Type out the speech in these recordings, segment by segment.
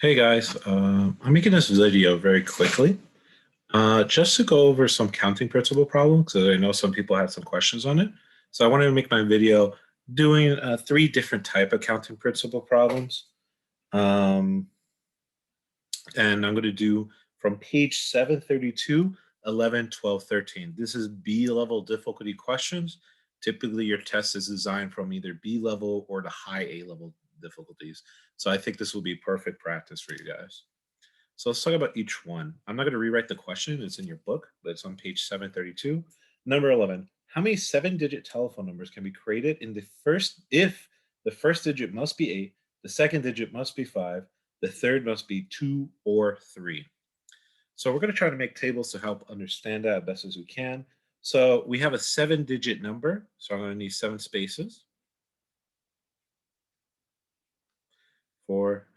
Hey guys, I'm making this video very quickly, just to go over some counting principle problems because I know some people had some questions on it. So I wanted to make my video doing three different type of counting principle problems, um, and I'm going to do from page 732, 11, 12, 13. This is B level difficulty questions. Typically, your test is designed from either B level or the high A level difficulties. So I think this will be perfect practice for you guys. So let's talk about each one. I'm not going to rewrite the question. It's in your book, but it's on page 732. Number 11. How many seven-digit telephone numbers can be created in the first if the first digit must be 8, the second digit must be 5, the third must be 2 or 3? So we're going to try to make tables to help understand that as best as we can. So we have a seven-digit number, so I'm going to need 7 spaces. 4,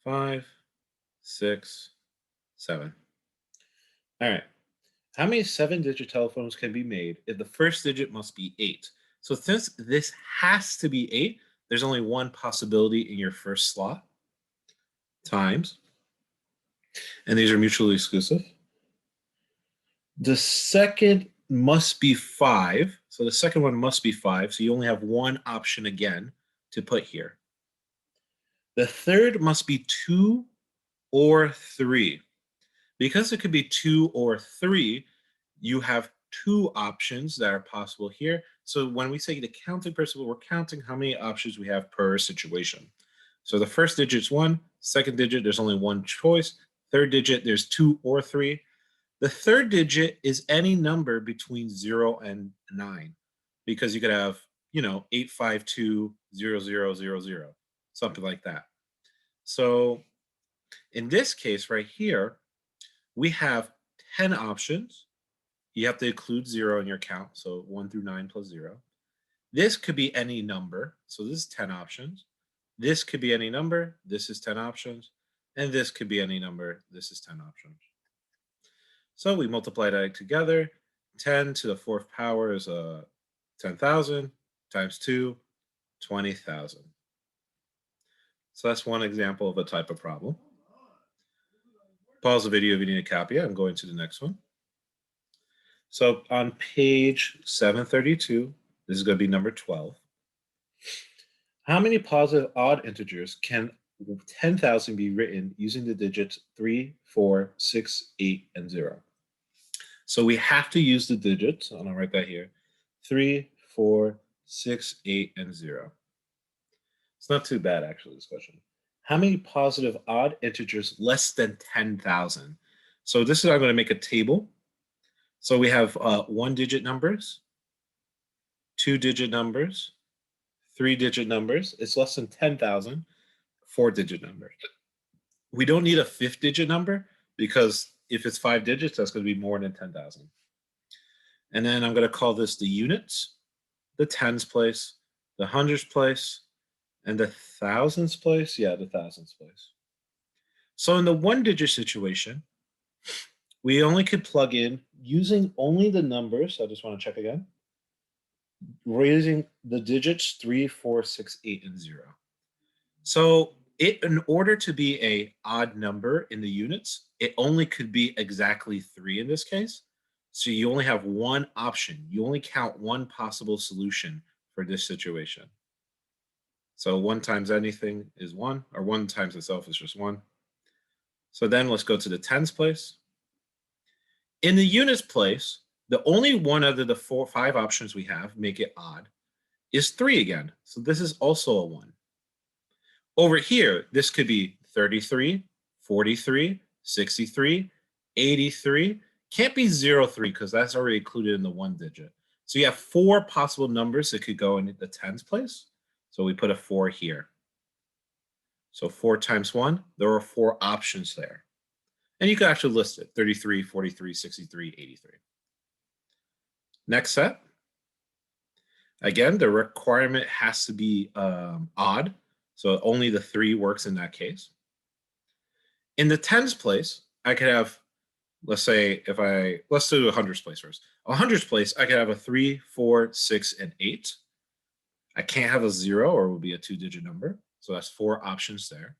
5, 6, 7. All right. How many seven-digit telephones can be made if the first digit must be 8? So since this has to be 8, there's only one possibility in your first slot, times, and these are mutually exclusive. The second must be 5, so the second one must be 5, so you only have one option again to put here. The third must be 2 or 3. Because it could be 2 or 3, you have two options that are possible here. So when we say the counting principle, we're counting how many options we have per situation. So the first digit is 1, second digit, there's only one choice. Third digit, there's 2 or 3. The third digit is any number between 0 and 9, because you could have, 8520000, something like that. So in this case right here, we have 10 options. You have to include 0 in your count, so 1 through 9 plus 0. This could be any number, so this is 10 options. This could be any number, this is 10 options. And this could be any number, this is 10 options. So we multiply that together. 10 to the fourth power is 10,000 times 2, 20,000. So that's one example of a type of problem. Pause the video if you need a copy. I'm going to the next one. So on page 732, this is going to be number 12. How many positive odd integers can 10,000 be written using the digits 3, 4, 6, 8, and 0? So we have to use the digits. I'm going to write that here. 3, 4, 6, 8, and 0. It's not too bad, actually, this question. How many positive odd integers less than 10,000? So this is, I'm going to make a table. So we have one-digit numbers, two-digit numbers, three-digit numbers. It's less than 10,000, four-digit numbers. We don't need a fifth-digit number because if it's 5 digits, that's going to be more than 10,000. And then I'm going to call this the units, the tens place, the hundreds place, and the thousands place. Yeah, the thousands place. So in the one-digit situation, we only could plug in using only the numbers. I just want to check again. Raising the digits 3, 4, 6, 8, and 0. So in order to be a odd number in the units, it only could be exactly 3 in this case. So you only have one option. You only count one possible solution for this situation. So 1 times anything is 1, or 1 times itself is just 1. So then let's go to the tens place. In the units place, the only one out of the 5 options we have make it odd is 3 again. So this is also a 1. Over here, this could be 33, 43, 63, 83. Can't be 03 because that's already included in the one digit. So you have 4 possible numbers that could go in the tens place. So we put a 4 here. So 4 times 1, there are 4 options there. And you can actually list it, 33, 43, 63, 83. Next set. Again, the requirement has to be odd. So only the 3 works in that case. In the tens place, I could have, let's say, let's do a hundreds place first. A hundreds place, I could have a 3, 4, 6, and 8. I can't have a 0 or it will be a 2-digit number. So that's 4 options there.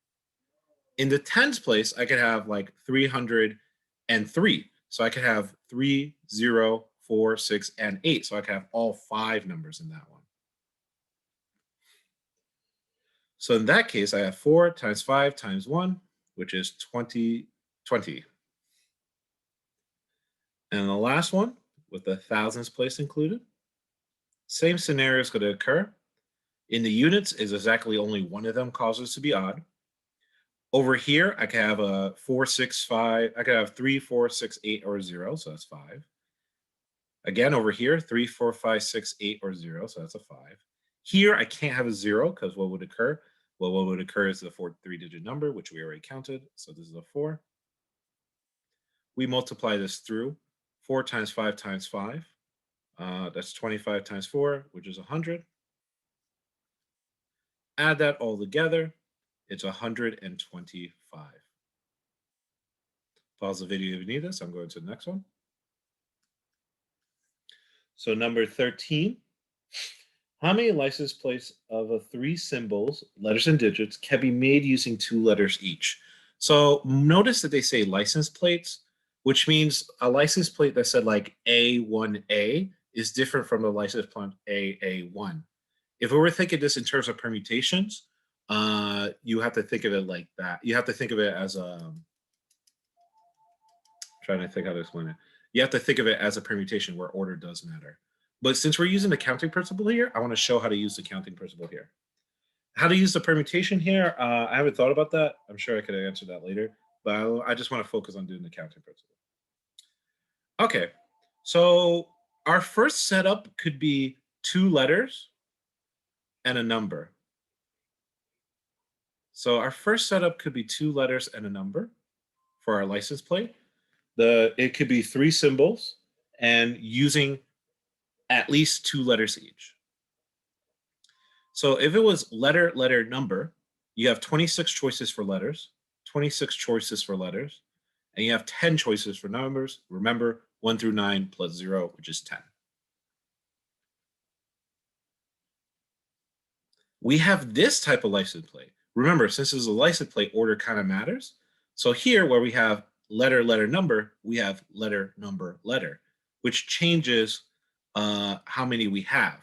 In the tens place, I could have like 303. So I could have 3, 0, 4, 6, and 8. So I could have all 5 numbers in that one. So in that case, I have 4 times 5 times 1, which is 20. And the last one, with the thousands place included, same scenario is going to occur. In the units is exactly only one of them causes to be odd. Over here, I could have a 4, 6, 5. I could have 3, 4, 6, 8, or 0. So that's 5. Again, over here, 3, 4, 5, 6, 8, or 0. So that's a 5. Here, I can't have a 0 because what would occur? Well, what would occur is the 3-digit number, which we already counted. So this is a 4. We multiply this through 4 times 5 times 5. That's 25 times 4, which is 100. Add that all together. It's 125. Pause the video if you need this. I'm going to the next one. So number 13. How many license plates of 3 symbols, letters, and digits can be made using 2 letters each? So notice that they say license plates, which means a license plate that said like A1A is different from the license plate AA1. If we were thinking this in terms of permutations, you have to think of it like that. You have to think of it as a, trying to think how to explain it. You have to think of it as a permutation where order does matter. But since we're using the counting principle here, I want to show how to use the counting principle here. How to use the permutation here, I haven't thought about that. I'm sure I could answer that later, but I just want to focus on doing the counting principle. Okay, so our first setup could be 2 letters and a number. So our first setup could be 2 letters and a number for our license plate. It could be 3 symbols and using at least 2 letters each. So if it was letter, letter, number, you have 26 choices for letters, 26 choices for letters, and you have 10 choices for numbers. Remember, 1 through 9 plus 0, which is 10. We have this type of license plate. Remember, since it's a license plate, order kind of matters. So here, where we have letter, letter, number, we have letter, number, letter, which changes how many we have.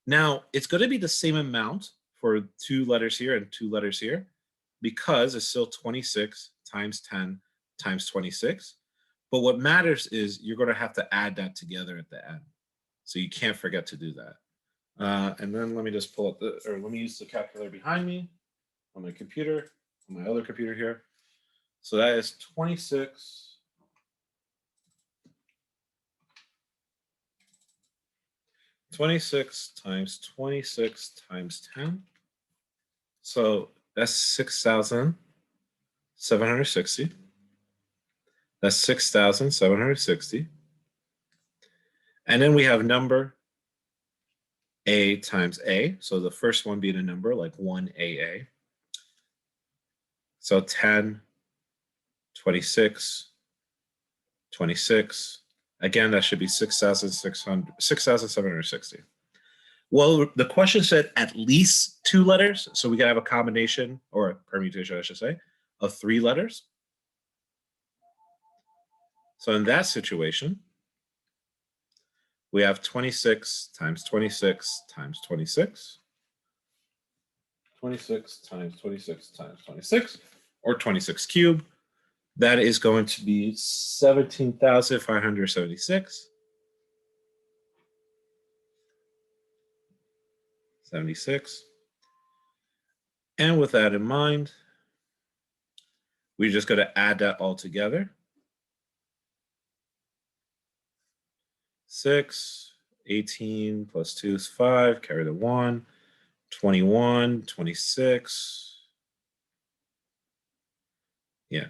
Now, it's going to be the same amount for 2 letters here and 2 letters here because it's still 26 times 10 times 26. But what matters is you're going to have to add that together at the end. So you can't forget to do that. And then let me just pull up let me use the calculator behind me on my computer, on my other computer here. So that is 26. 26 times 26 times 10. So that's 6,760. That's 6,760. And then we have number A times A. So the first one being a number like 1AA. So 10, 26, 26. Again, that should be 6,760. Well, the question said at least 2 letters. So we can have a combination or a permutation, I should say, of 3 letters. So in that situation, we have 26 times 26 times 26. 26 times 26 times 26, or 26 cubed. That is going to be 17,576. 76. And with that in mind, we're just going to add that all together. 6, 18 plus 2 is 5, carry the 1, 21, 26. Yeah,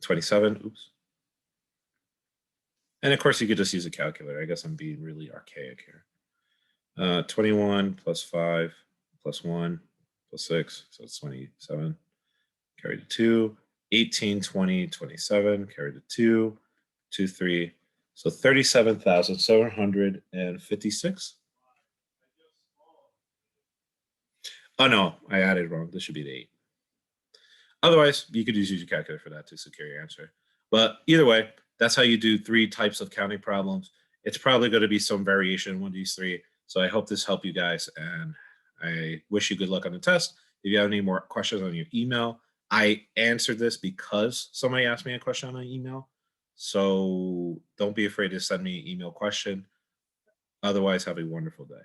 27, oops. And of course, you could just use a calculator. I guess I'm being really archaic here. 21 plus 5 plus 1 plus 6, so it's 27. Carry the 2, 18, 20, 27, carry the 2, 2, 3. So 37,756. Oh no, I added wrong. This should be the 8. Otherwise, you could just use your calculator for that to secure your answer. But either way, that's how you do 3 types of counting problems. It's probably going to be some variation in one of these 3. So I hope this helped you guys, and I wish you good luck on the test. If you have any more questions on your email, I answered this because somebody asked me a question on an email. So don't be afraid to send me an email question. Otherwise, have a wonderful day.